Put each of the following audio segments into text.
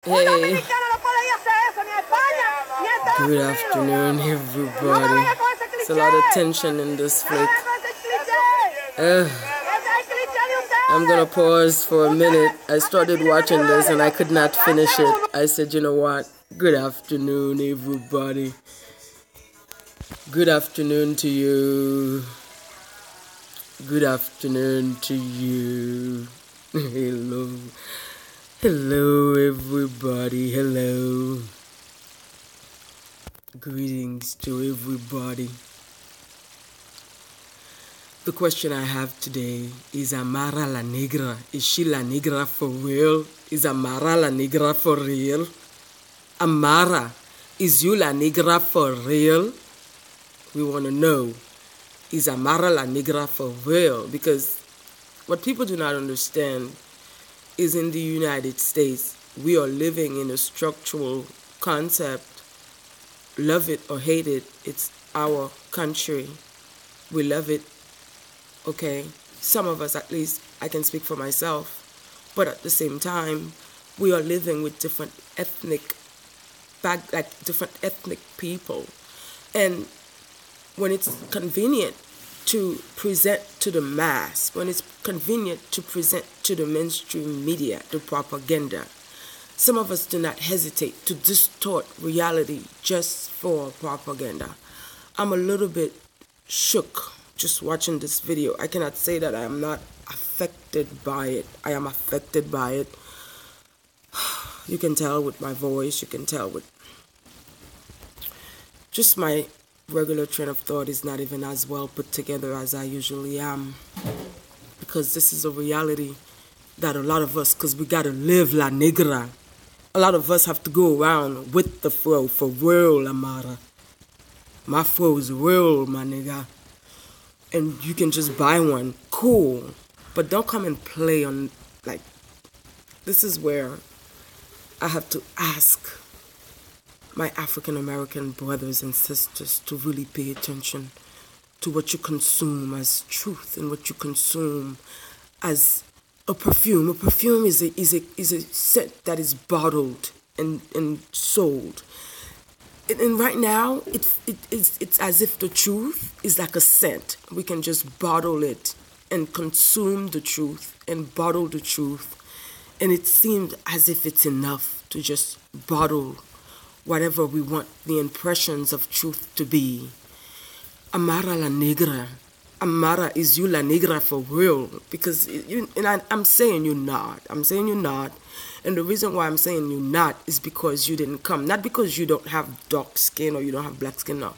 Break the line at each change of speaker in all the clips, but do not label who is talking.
Hey, good afternoon, everybody. There's a lot of tension in this flick. I'm gonna pause for a minute. I started watching this and I could not finish it. I said, you know what? Good afternoon, everybody. Good afternoon to you. Good afternoon to you. Hello. Hello, everybody. Hello. Greetings to everybody. The question I have today is Amara la Negra. Is she la Negra for real? Is Amara la Negra for real? Amara, is you la Negra for real? We want to know, is Amara la Negra for real? Because what people do not understand is in the United States, we are living in a structural concept. Love it or hate it, it's our country. We love it, okay? Some of us, at least, I can speak for myself. But at the same time, we are living with different ethnic people. And when it's convenient to present to the mass, when it's convenient to present to the mainstream media, the propaganda, some of us do not hesitate to distort reality just for propaganda. I'm a little bit shook just watching this video. I cannot say that I am not affected by it. I am affected by it. You can tell with my voice, you can tell with just my regular train of thought is not even as well put together as I usually am. Because this is a reality that a lot of us, because we got to live la negra. A lot of us have to go around with the fro for real, Amara. My fro is real, my nigga. And you can just buy one. Cool. But don't come and play on, like, this is where I have to ask my African American brothers and sisters to really pay attention to what you consume as truth and what you consume as a perfume. A perfume is a scent that is bottled and sold. And right now, it's as if the truth is like a scent. We can just bottle it and consume the truth and bottle the truth. And it seemed as if it's enough to just bottle whatever we want the impressions of truth to be. Amara la Negra. Amara, is you la Negra for real? Because, I'm saying you're not. I'm saying you're not. And the reason why I'm saying you're not is because you didn't come. Not because you don't have dark skin or you don't have black skin, no.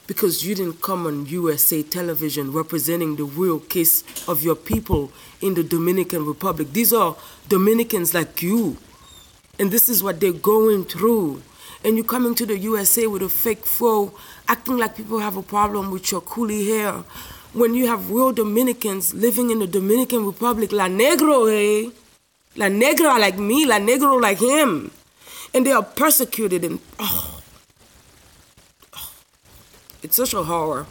Because you didn't come on USA television representing the real case of your people in the Dominican Republic. These are Dominicans like you. And this is what they're going through. And you're coming to the USA with a fake fro, acting like people have a problem with your coolie hair. When you have real Dominicans living in the Dominican Republic, la negro, hey? La negra like me, la negro like him. And they are persecuted and, it's such a horror.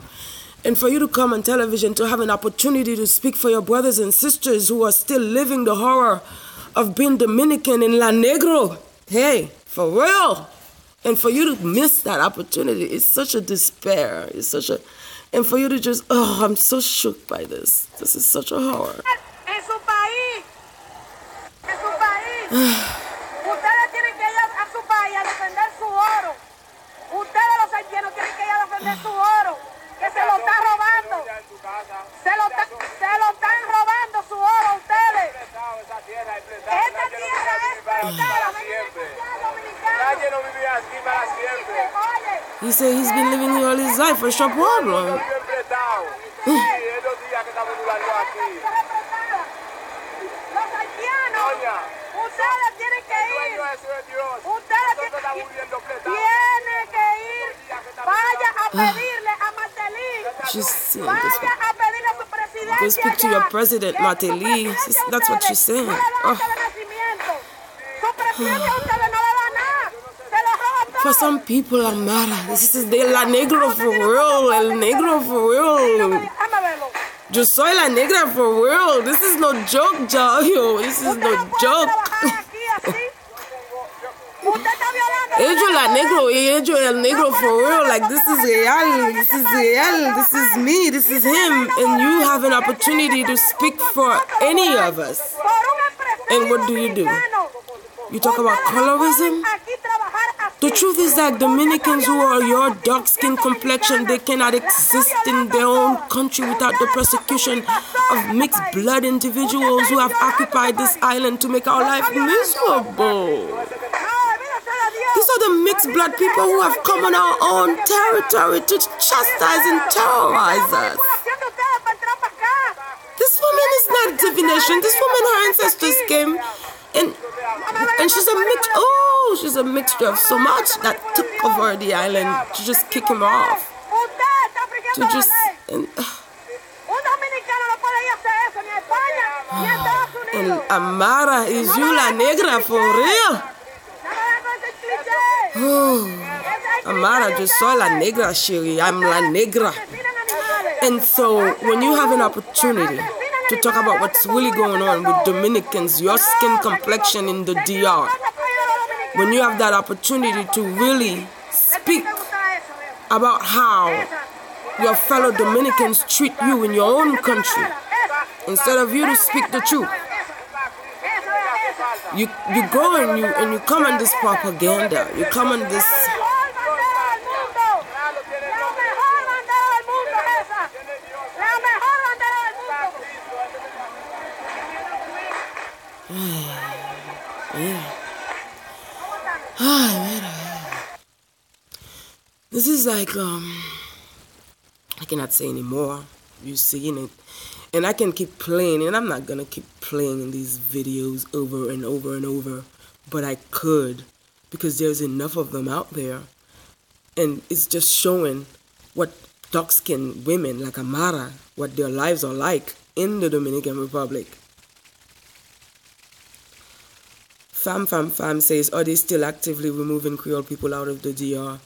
And for you to come on television to have an opportunity to speak for your brothers and sisters who are still living the horror of being Dominican in la negro, hey, for real. And for you to miss that opportunity, it's such a despair. It's such a... And for you to just... Oh, I'm so shook by this. This is such a horror.
En su país. Ustedes tienen que ir a su país a defender su oro. Ustedes los haitianos tienen que ir a defender su oro. Que se lo están robando. Se lo están robando su oro a ustedes. Esta tierra es prestada. Nadie no vive aquí para siempre.
He said he's been living here all his life. What's your problem?
Ustedes tienen que ir. Ustedes tienen que ir. Vaya a pedirle a Martelly. Vaya a pedirle a su presidente.
Go speak to your president, Martelly. That's what she's saying. Oh. For some people, Amara, this is de la negro for real. El negro for real. Yo soy la negra for real. This is no joke, y'all. This is no joke. Ellos la negro, ellos el negro for real. Like this is real, this is real, this is me, this is him, and you have an opportunity to speak for any of us. And what do? You talk about colorism? The truth is that Dominicans who are your dark skin complexion, they cannot exist in their own country without the persecution of mixed blood individuals who have occupied this island to make our life miserable. These are the mixed blood people who have come on our own territory to chastise and terrorize us. This woman is not divination. This woman, her ancestors came and she's a mix. Oh, she's a mixture of so much that took over the island to just kick him off. To just and Amara is you la negra for real. Oh, Amara just saw la negra, Sherry. I'm la negra. And so when you have an opportunity to talk about what's really going on with Dominicans, your skin complexion in the DR, when you have that opportunity to really speak about how your fellow Dominicans treat you in your own country, instead of you to speak the truth, you go and you come on this propaganda, you come on this. This is like I cannot say anymore. You've seen it, and I can keep playing, and I'm not gonna keep playing these videos over and over and over, but I could, because there's enough of them out there, and it's just showing what dark-skinned women like Amara, what their lives are like in the Dominican Republic. Fam says, are they still actively removing Creole people out of the DR?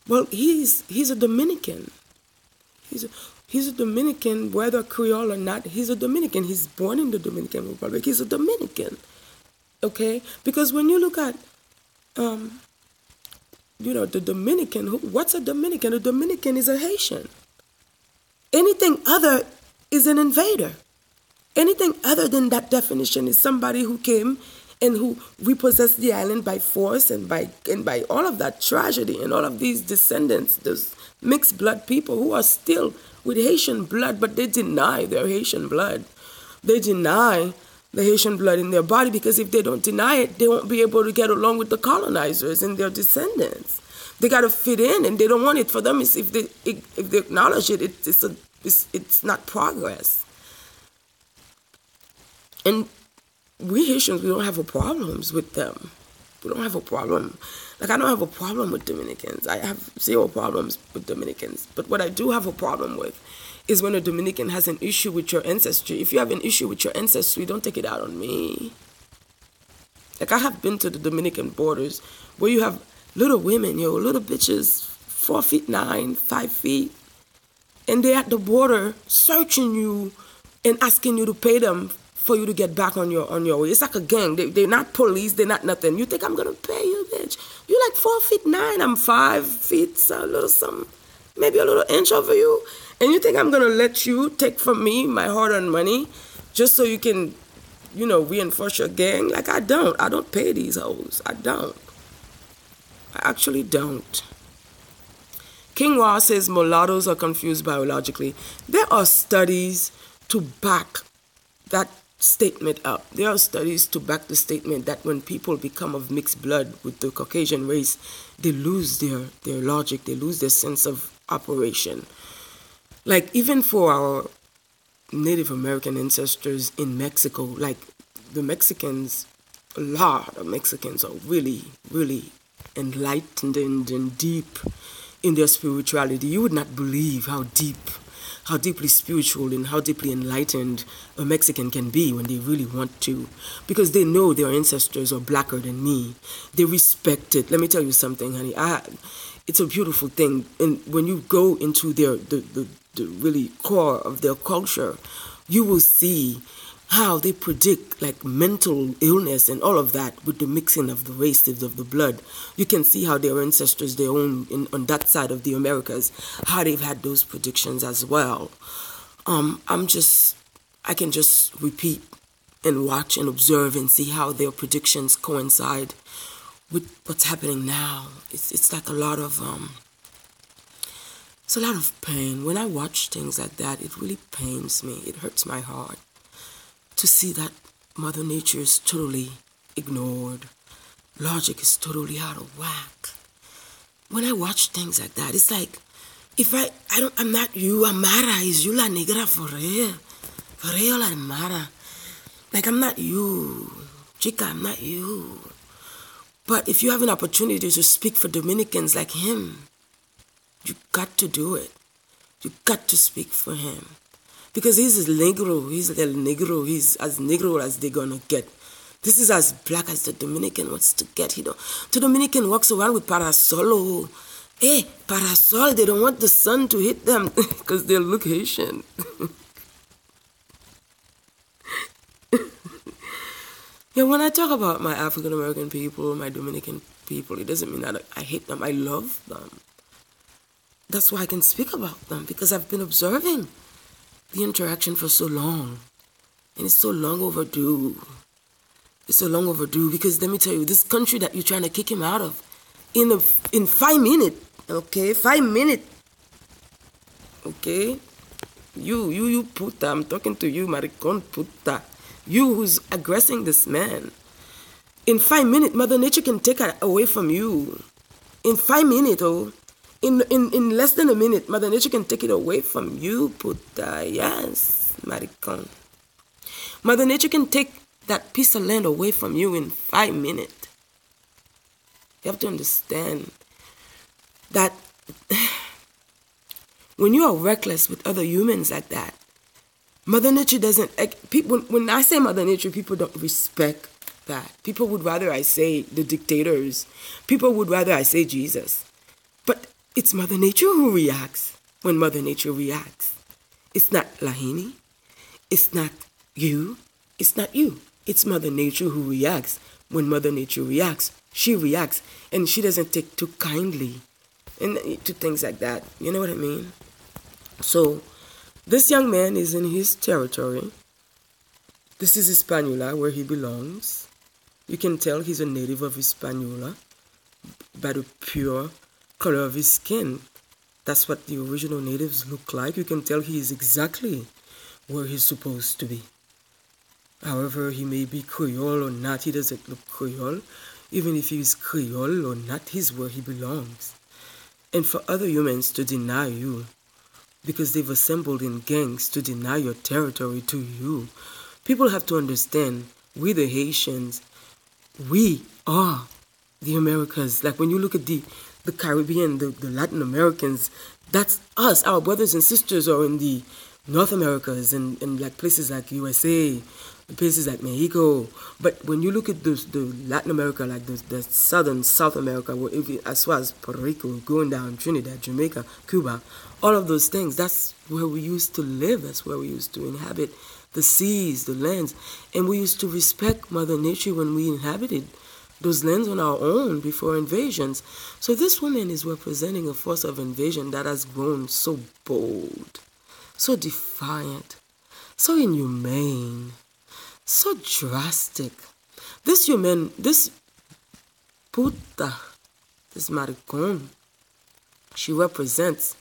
Well, he's a Dominican. He's a Dominican, whether Creole or not. He's a Dominican. He's born in the Dominican Republic. He's a Dominican, okay? Because when you look at, the Dominican, what's a Dominican? A Dominican is a Haitian. Anything other is an invader. Anything other than that definition is somebody who came and who repossessed the island by force and by all of that tragedy and all of these descendants, those mixed blood people who are still with Haitian blood, but they deny their Haitian blood. They deny the Haitian blood in their body, because if they don't deny it, they won't be able to get along with the colonizers and their descendants. They got to fit in, and they don't want it. For them, if they acknowledge it, it's not progress. And we Haitians, we don't have problems with them. We don't have a problem. Like, I don't have a problem with Dominicans. I have zero problems with Dominicans. But what I do have a problem with is when a Dominican has an issue with your ancestry. If you have an issue with your ancestry, don't take it out on me. Like, I have been to the Dominican borders where you have little women, little bitches, 4'9", 5 feet, and they're at the border searching you and asking you to pay them for you to get back on your way. It's like a gang. They're not police. They're not nothing. You think I'm going to pay you, bitch? You're like 4'9". I'm 5 feet, so a little something, maybe a little inch over you. And you think I'm going to let you take from me my hard-earned money just so you can, reinforce your gang? Like, I don't. I don't pay these hoes. I don't. I actually don't. King Wa says mulattoes are confused biologically. There are studies to back that statement up. There are studies to back the statement that when people become of mixed blood with the Caucasian race, they lose their logic, they lose their sense of operation. Like, even for our Native American ancestors in Mexico, like the Mexicans, a lot of Mexicans are really, really enlightened and deep in their spirituality. You would not believe how deeply spiritual and how deeply enlightened a Mexican can be when they really want to, because they know their ancestors are blacker than me. They respect it. Let me tell you something, honey. It's a beautiful thing. And when you go into the really core of their culture, you will see how they predict like mental illness and all of that with the mixing of the races of the blood. You can see how their ancestors, their own on that side of the Americas, how they've had those predictions as well. I can just repeat and watch and observe and see how their predictions coincide with what's happening now. It's like it's a lot of pain. When I watch things like that, it really pains me. It hurts my heart to see that Mother Nature is totally ignored. Logic is totally out of whack. When I watch things like that, it's like, I'm not you, Amara, is you la Negra for real? For real, Amara. Like, I'm not you. Chica, I'm not you. But if you have an opportunity to speak for Dominicans like him, you got to do it. You got to speak for him. Because he's a Negro. He's a Negro. He's as Negro as they're gonna get. This is as black as the Dominican wants to get. The Dominican walks around with parasol. Hey, parasol, they don't want the sun to hit them because they look Haitian. Yeah, when I talk about my African American people, my Dominican people, it doesn't mean that I hate them. I love them. That's why I can speak about them, because I've been observing the interaction for so long. And it's so long overdue. It's so long overdue because let me tell you, this country that you're trying to kick him out of, in 5 minutes, okay? 5 minutes, okay? You puta, I'm talking to you, maricon puta. You who's aggressing this man. In 5 minutes, Mother Nature can take it away from you. In 5 minutes, in less than a minute, Mother Nature can take it away from you, puta. Yes, maricon. Mother Nature can take that piece of land away from you in 5 minutes. You have to understand that when you are reckless with other humans like that, Mother Nature doesn't, when I say Mother Nature, people don't respect that. People would rather I say the dictators. People would rather I say Jesus. But it's Mother Nature who reacts when Mother Nature reacts. It's not Lahini. It's not you. It's not you. It's Mother Nature who reacts. When Mother Nature reacts, she reacts. And she doesn't take too kindly to things like that. You know what I mean? So, this young man is in his territory. This is Hispaniola, where he belongs. You can tell he's a native of Hispaniola by the pure color of his skin. That's what the original natives look like. You can tell he is exactly where he's supposed to be. However, he may be Creole or not, he doesn't look Creole. Even if he's Creole or not, he's where he belongs. And for other humans to deny you, because they've assembled in gangs to deny your territory to you. People have to understand, we the Haitians, we are the Americas. Like when you look at the Caribbean, the Latin Americans, that's us. Our brothers and sisters are in the North Americas and like places like USA, places like Mexico. But when you look at the Latin America, like the southern South America, as far as Puerto Rico, going down Trinidad, Jamaica, Cuba, all of those things, that's where we used to live. That's where we used to inhabit the seas, the lands. And we used to respect Mother Nature when we inhabited those lands on our own before invasions. So this woman is representing a force of invasion that has grown so bold, so defiant, so inhumane, so drastic. This puta, this maricon, she represents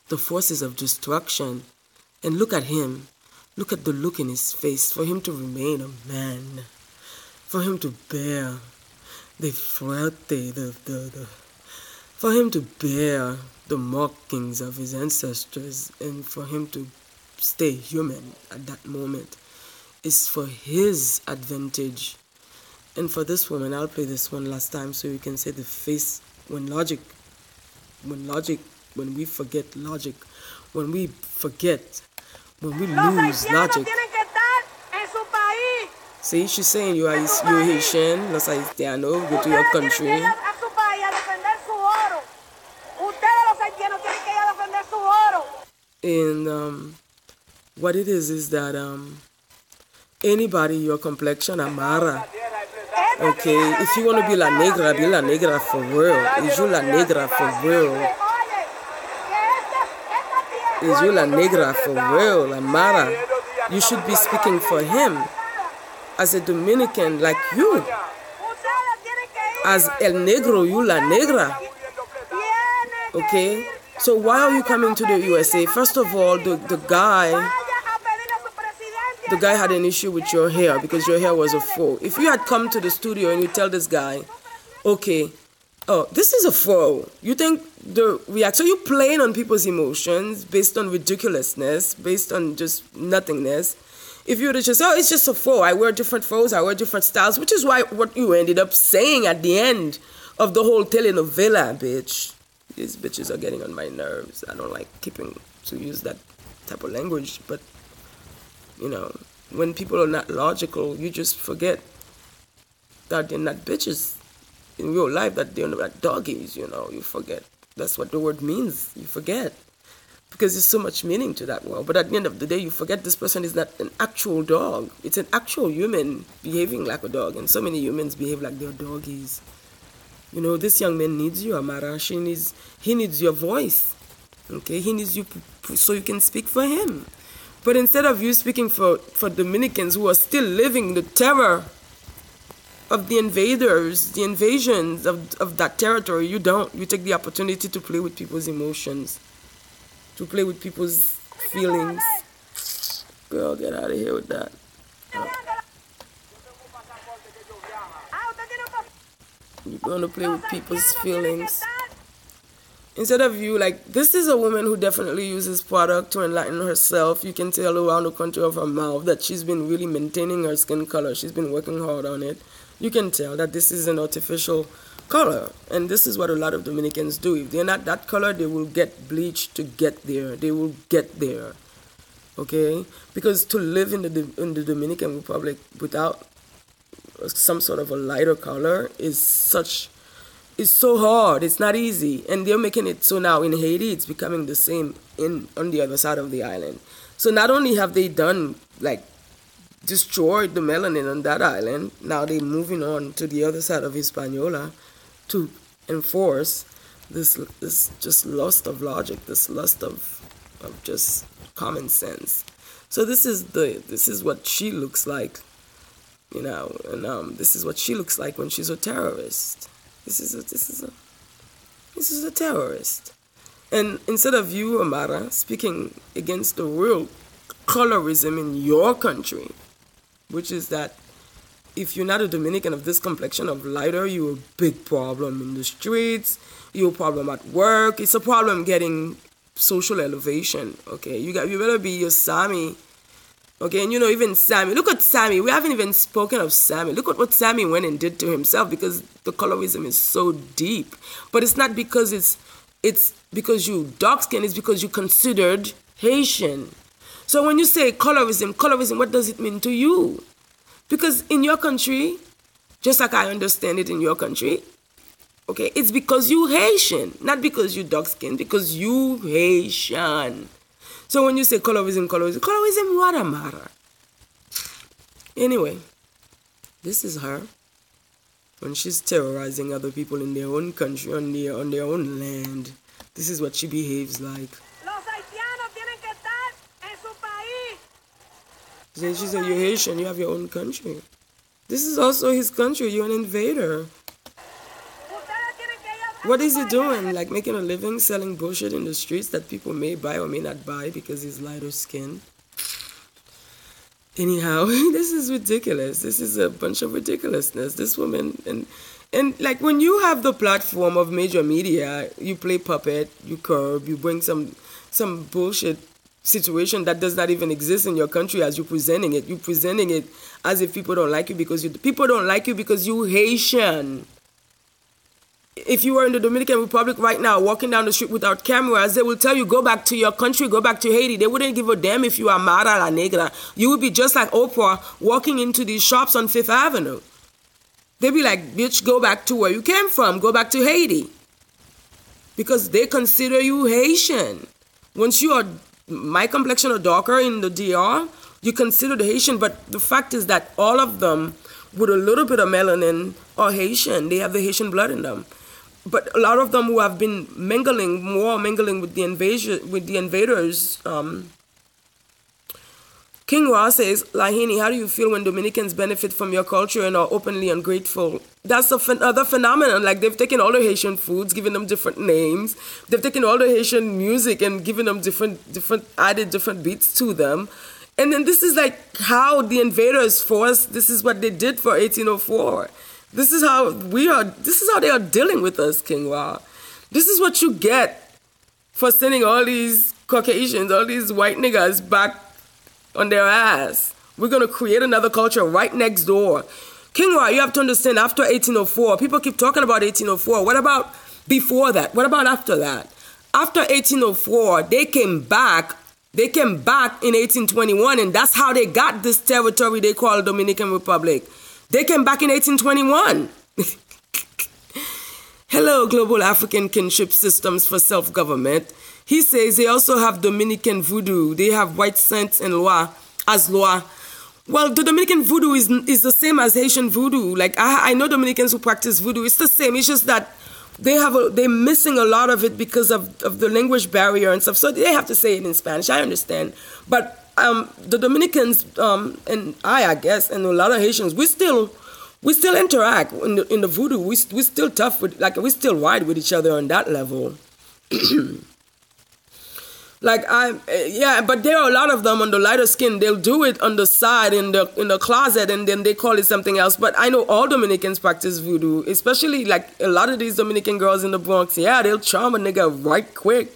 the forces of destruction. And look at him. Look at the look in his face. For him to remain a man. For him to bear the frailty, for him to bear the mockings of his ancestors, and for him to stay human at that moment is for his advantage. And for this woman, I'll play this one last time so you can see the face when we forget logic, when we lose logic. See, she's saying you're Haitian, los haitianos, go to your country. And what it is that Anybody your complexion, Amara. Okay, if you want to be La Negra for real. Is you La Negra for real? Is you La Negra for real, Amara? You should be speaking for him. As a Dominican like you. As El Negro, you La Negra. Okay? So why are you coming to the USA? First of all, the guy had an issue with your hair because your hair was a faux. If you had come to the studio and you tell this guy, okay, oh, this is a faux. You think the reaction, so you're playing on people's emotions based on ridiculousness, based on just nothingness. If you would have just, oh, it's just a faux. I wear different faux, I wear different styles, which is why what you ended up saying at the end of the whole telenovela, bitch. These bitches are getting on my nerves. I don't like keeping to use that type of language, but you know, when people are not logical, you just forget that they're not bitches in real life, that they're not doggies, you know, you forget. That's what the word means, you forget. Because there's so much meaning to that word. But at the end of the day, you forget this person is not an actual dog. It's an actual human behaving like a dog, and so many humans behave like they're doggies. You know, this young man needs you, Amara. He needs your voice. Okay, he needs you so you can speak for him. But instead of you speaking for Dominicans who are still living the terror of the invaders, the invasions of that territory, you don't. You take the opportunity to play with people's emotions, to play with people's feelings. Girl, get out of here with that. You're going to play with people's feelings. Instead of you, like, this is a woman who definitely uses product to enlighten herself. You can tell around the contour of her mouth that she's been really maintaining her skin color. She's been working hard on it. You can tell that this is an artificial color. And this is what a lot of Dominicans do. If they're not that color, they will get bleached to get there. They will get there. Okay? Because to live in the Dominican Republic without some sort of a lighter color is so hard. It's not easy. And they're making it so now in Haiti it's becoming the same on the other side of the island. So not only have they done, like, destroyed the melanin on that island, now they're moving on to the other side of Hispaniola to enforce this just lust of logic, this lust of just common sense. So this is what she looks like, you know, and this is what she looks like when she's a terrorist. This is a terrorist. And instead of you, Amara, speaking against the real colorism in your country, which is that if you're not a Dominican of this complexion of lighter, you're a big problem in the streets, you're a problem at work, it's a problem getting social elevation, okay? You better be your Sammy. Okay, and you know, even Sammy, look at Sammy. We haven't even spoken of Sammy. Look at what Sammy went and did to himself, because the colorism is so deep. But it's not because it's because you dark skin, it's because you considered Haitian. So when you say colorism, what does it mean to you? Because in your country, just like I understand it in your country, okay, it's because you Haitian, not because you dark skin, because you Haitian. So when you say colorism what, Amara? Anyway, this is her when she's terrorizing other people in their own country, on their own land. This is what she behaves like. She said, you're Haitian, you have your own country. This is also his country, you're an invader. What is he doing? Like making a living selling bullshit in the streets that people may buy or may not buy because he's lighter skinned? Anyhow, this is ridiculous. This is a bunch of ridiculousness. This woman, and like when you have the platform of major media, you play puppet, you curb, you bring some bullshit situation that does not even exist in your country as you're presenting it. You're presenting it as if people don't like you because you Haitian. If you were in the Dominican Republic right now, walking down the street without cameras, they will tell you, go back to your country, go back to Haiti. They wouldn't give a damn if you are Amara la Negra. You would be just like Oprah walking into these shops on Fifth Avenue. They'd be like, bitch, go back to where you came from. Go back to Haiti. Because they consider you Haitian. Once you are my complexion or darker in the DR, you consider the Haitian, but the fact is that all of them with a little bit of melanin are Haitian. They have the Haitian blood in them. But a lot of them who have been mingling with the invaders. King Ra says, Lahini, how do you feel when Dominicans benefit from your culture and are openly ungrateful? That's another phenomenon. Like, they've taken all the Haitian foods, given them different names. They've taken all the Haitian music and given them added different beats to them. And then this is like how the invaders forced, this is what they did for 1804. This is how they are dealing with us, King Ra. This is what you get for sending all these Caucasians, all these white niggas back on their ass. We're going to create another culture right next door. King Ra, you have to understand, after 1804, people keep talking about 1804. What about before that? What about after that? After 1804, they came back in 1821, and that's how they got this territory they call Dominican Republic. They came back in 1821. Hello, Global African Kinship Systems for Self-Government. He says they also have Dominican Voodoo. They have white saints and loi. Well, the Dominican Voodoo is the same as Haitian Voodoo. Like, I know Dominicans who practice Voodoo. It's the same. It's just that they're missing a lot of it because of the language barrier and stuff. So they have to say it in Spanish. I understand. But the Dominicans and I guess, and a lot of Haitians, we still interact in the Voodoo. We still tough with, like, we still ride with each other on that level. Like, but there are a lot of them on the lighter skin. They'll do it on the side in the closet, and then they call it something else. But I know all Dominicans practice Voodoo, especially like a lot of these Dominican girls in the Bronx. Yeah, they'll charm a nigga right quick.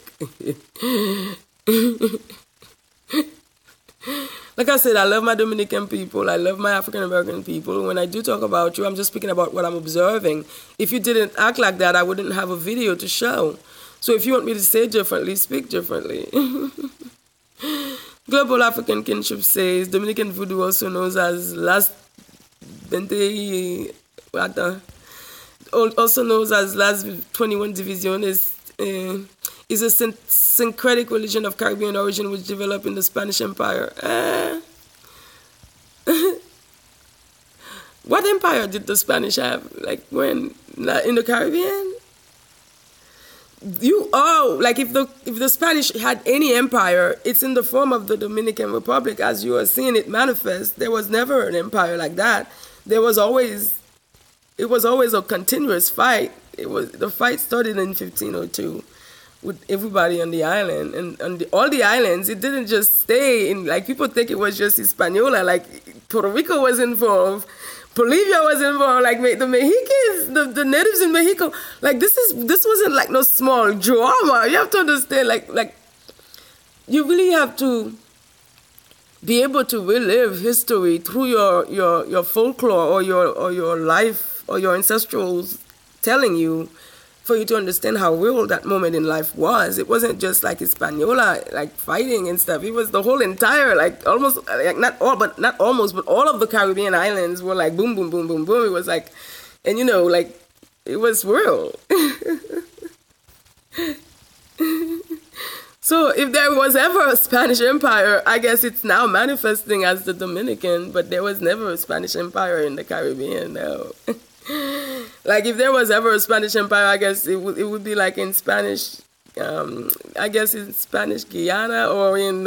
Like I said, I love my Dominican people. I love my African American people. When I do talk about you, I'm just speaking about what I'm observing. If you didn't act like that, I wouldn't have a video to show. So if you want me to say differently, speak differently. Global African Kinship says Dominican Voodoo, also known as Las 21 Divisiones, is a syncretic religion of Caribbean origin which developed in the Spanish Empire. What empire did the Spanish have? Like, when? In the Caribbean? Like if the Spanish had any empire, it's in the form of the Dominican Republic, as you are seeing it manifest. There was never an empire like that. It was always a continuous fight. The fight started in 1502 with everybody on the island, and on all the islands. It didn't just stay in, like, people think it was just Hispaniola. Like, Puerto Rico was involved. Bolivia was involved, like the Mexicans, the natives in Mexico. Like, this wasn't like no small drama. You have to understand, like you really have to be able to relive history through your folklore or your life or your ancestrals telling you, for you to understand how real that moment in life was. It wasn't just like Hispaniola, like fighting and stuff. It was the whole entire, like, almost, like, not almost, but all of the Caribbean islands were like boom, boom, boom, boom, boom. It was like, and you know, like, it was real. So if there was ever a Spanish Empire, I guess it's now manifesting as the Dominican, but there was never a Spanish Empire in the Caribbean, no. Like, if there was ever a Spanish Empire, I guess it would be like in Spanish, I guess in Spanish Guyana, or in,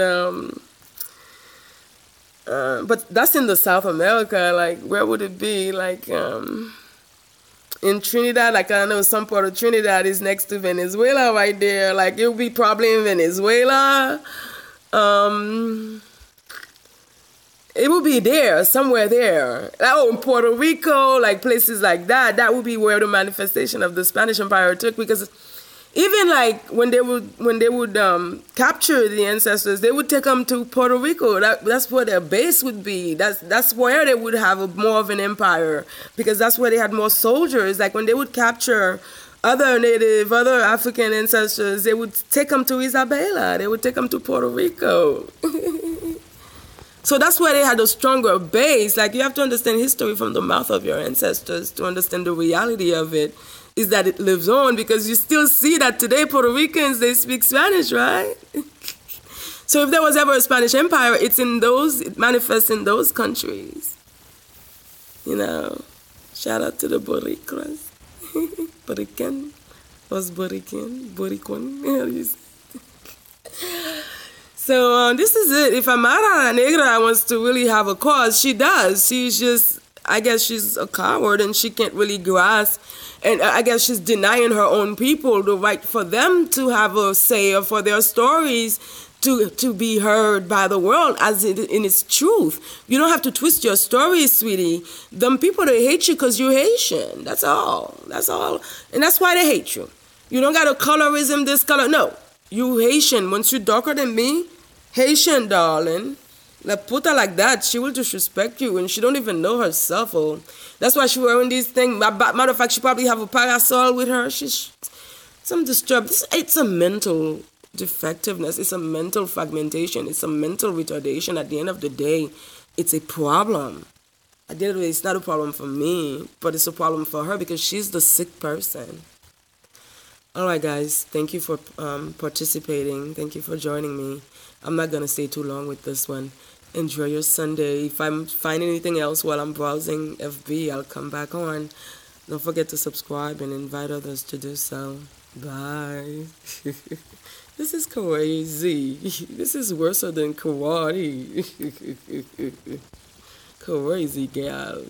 but that's in the South America. Like, where would it be? Like, in Trinidad, like, I know some part of Trinidad is next to Venezuela right there. Like, it would be probably in Venezuela. It would be there, somewhere there. Oh, in Puerto Rico, like places like that. That would be where the manifestation of the Spanish Empire took. Because even like when they would capture the ancestors, they would take them to Puerto Rico. That's where their base would be. That's where they would have more of an empire, because that's where they had more soldiers. Like, when they would capture other African ancestors, they would take them to Isabela. They would take them to Puerto Rico. So that's where they had a stronger base. Like, you have to understand history from the mouth of your ancestors to understand the reality of it, is that it lives on, because you still see that today Puerto Ricans, they speak Spanish, right? So if there was ever a Spanish Empire, it manifests in those countries. You know, shout out to the Boricuas. Borican. Was Borican. Boricun. So this is it. If Amara Negra wants to really have a cause, she does. She's just, I guess she's a coward and she can't really grasp. And I guess she's denying her own people the right for them to have a say or for their stories to be heard by the world as in its truth. You don't have to twist your story, sweetie. Them people, they hate you because you're Haitian. That's all. That's all. And that's why they hate you. You don't got a colorism, this color. No. You Haitian. Once you're darker than me, Haitian, darling. La puta like that, she will disrespect you and she don't even know herself. Oh. That's why she wearing these things. Matter of fact, she probably have a parasol with her. She's some disturbed. It's a mental defectiveness. It's a mental fragmentation. It's a mental retardation. At the end of the day, it's a problem. At the end of the day, it's not a problem for me, but it's a problem for her because she's the sick person. All right, guys. Thank you for participating. Thank you for joining me. I'm not going to stay too long with this one. Enjoy your Sunday. If I find anything else while I'm browsing FB, I'll come back on. Don't forget to subscribe and invite others to do so. Bye. This is crazy. This is worse than karate. Crazy gal.